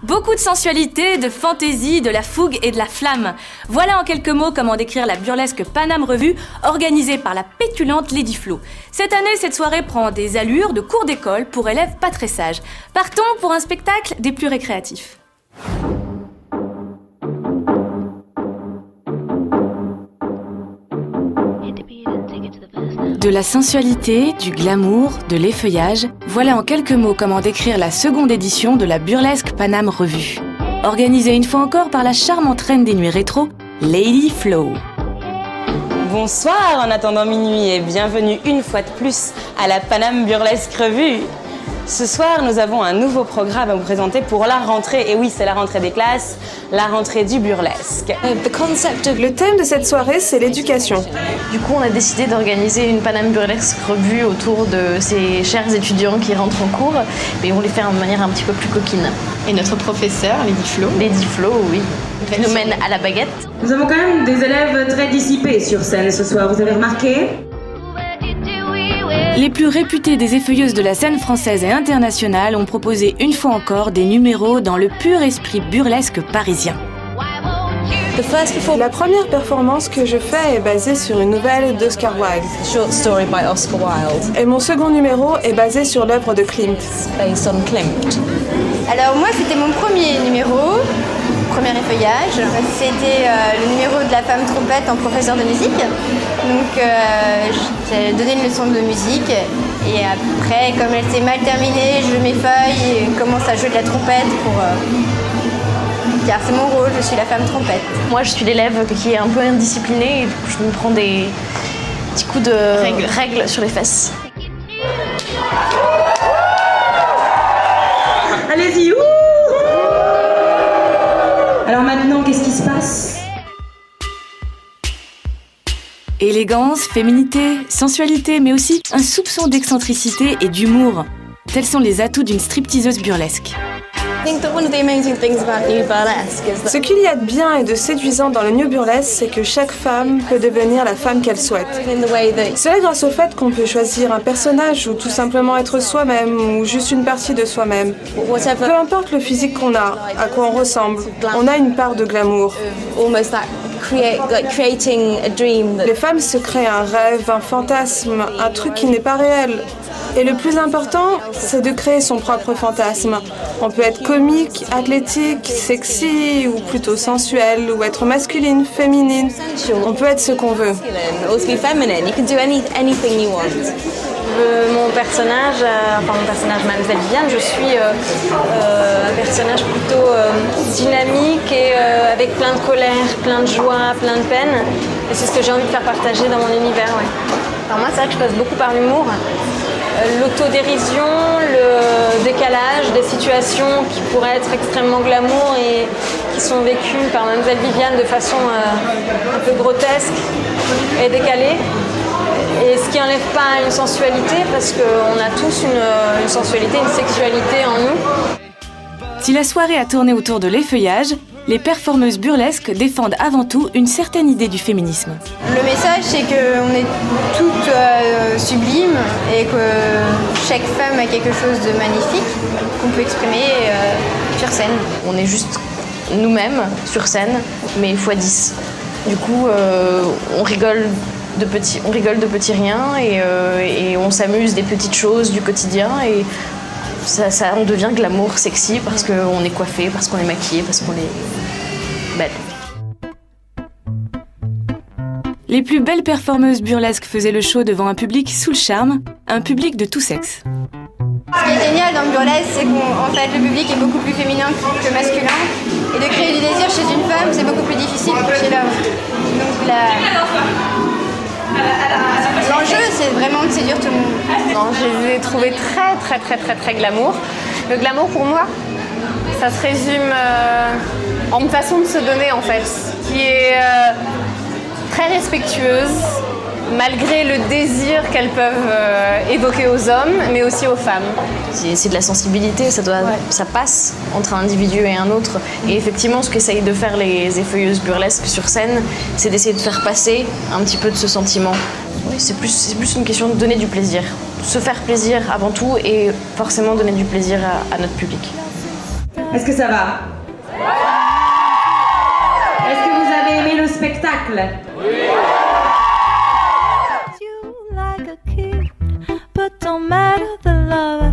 Beaucoup de sensualité, de fantaisie, de la fougue et de la flamme. Voilà en quelques mots comment décrire la burlesque Paname Revue, organisée par la pétulante Lady Flo. Cette année, cette soirée prend des allures de cours d'école pour élèves pas très sages. Partons pour un spectacle des plus récréatifs. De la sensualité, du glamour, de l'effeuillage, voilà en quelques mots comment décrire la seconde édition de la burlesque Paname Revue. Organisée une fois encore par la charmante reine des nuits rétro, Lady Flo. Bonsoir en attendant minuit et bienvenue une fois de plus à la Paname Burlesque Revue. Ce soir, nous avons un nouveau programme à vous présenter pour la rentrée. Et oui, c'est la rentrée des classes, la rentrée du burlesque. Le thème de cette soirée, c'est l'éducation. Du coup, on a décidé d'organiser une Paname Burlesque Revue autour de ces chers étudiants qui rentrent en cours. Mais on les fait de manière un petit peu plus coquine. Et notre professeur, Lady Flo. Lady Flo, oui, qui nous mène à la baguette. Nous avons quand même des élèves très dissipés sur scène ce soir, vous avez remarqué ? Les plus réputées des effeuilleuses de la scène française et internationale ont proposé une fois encore des numéros dans le pur esprit burlesque parisien. La première performance que je fais est basée sur une nouvelle d'Oscar Wilde. Short story by Oscar Wilde. Et mon second numéro est basé sur l'œuvre de Klimt. Based on Klimt. Alors moi, c'était mon premier numéro, premier effeuillage. C'était le numéro de la femme trompette en professeur de musique. Donc j'ai donné une leçon de musique et après, comme elle s'est mal terminée, je m'effeuille et commence à jouer de la trompette pour... car c'est mon rôle, je suis la femme trompette. Moi, je suis l'élève qui est un peu indisciplinée et je me prends des petits coups de règles sur les fesses. Allez-y, ouh! Alors maintenant, qu'est-ce qui se passe? Élégance, féminité, sensualité, mais aussi un soupçon d'excentricité et d'humour. Tels sont les atouts d'une stripteaseuse burlesque. Ce qu'il y a de bien et de séduisant dans le new burlesque, c'est que chaque femme peut devenir la femme qu'elle souhaite. Cela grâce au fait qu'on peut choisir un personnage ou tout simplement être soi-même ou juste une partie de soi-même. Peu importe le physique qu'on a, à quoi on ressemble, on a une part de glamour. Les femmes se créent un rêve, un fantasme, un truc qui n'est pas réel. Et le plus important, c'est de créer son propre fantasme. On peut être comique, athlétique, sexy, ou plutôt sensuelle, ou être masculine, féminine. On peut être ce qu'on veut. Mon personnage, Mademoiselle Viviane, je suis un personnage plutôt dynamique et avec plein de colère, plein de joie, plein de peine. Et c'est ce que j'ai envie de faire partager dans mon univers. Ouais. Alors moi, c'est vrai que je passe beaucoup par l'humour. L'autodérision, le décalage des situations qui pourraient être extrêmement glamour et qui sont vécues par Mademoiselle Viviane de façon un peu grotesque et décalée. Et ce qui n'enlève pas une sensualité, parce qu'on a tous une sensualité, une sexualité en nous. Si la soirée a tourné autour de l'effeuillage, les performeuses burlesques défendent avant tout une certaine idée du féminisme. Le message, c'est qu'on est toutes sublimes et que chaque femme a quelque chose de magnifique qu'on peut exprimer sur scène. On est juste nous-mêmes sur scène, mais x10. Du coup, on rigole de petits riens et on s'amuse des petites choses du quotidien et on devient glamour, sexy parce qu'on est coiffé, parce qu'on est maquillé, parce qu'on est belle. Les plus belles performeuses burlesques faisaient le show devant un public sous le charme, un public de tout sexe. Ce qui est génial dans le burlesque, c'est qu'en fait le public est beaucoup plus féminin que masculin. Et de créer du désir chez une femme, c'est beaucoup plus difficile que chez l'homme. Donc l'enjeu, c'est vraiment de séduire tout le monde. Non, je les ai trouvés très glamour. Le glamour, pour moi, ça se résume en une façon de se donner, en fait, qui est très respectueuse, malgré le désir qu'elles peuvent évoquer aux hommes, mais aussi aux femmes. C'est de la sensibilité, ça passe entre un individu et un autre. Et effectivement, ce qu'essayent de faire les effeuilleuses burlesques sur scène, c'est d'essayer de faire passer un petit peu de ce sentiment. Oui, c'est plus une question de donner du plaisir. Se faire plaisir avant tout et forcément donner du plaisir à notre public. Est-ce que ça va? Est-ce que vous avez aimé le spectacle? You like a kid, but don't matter the love I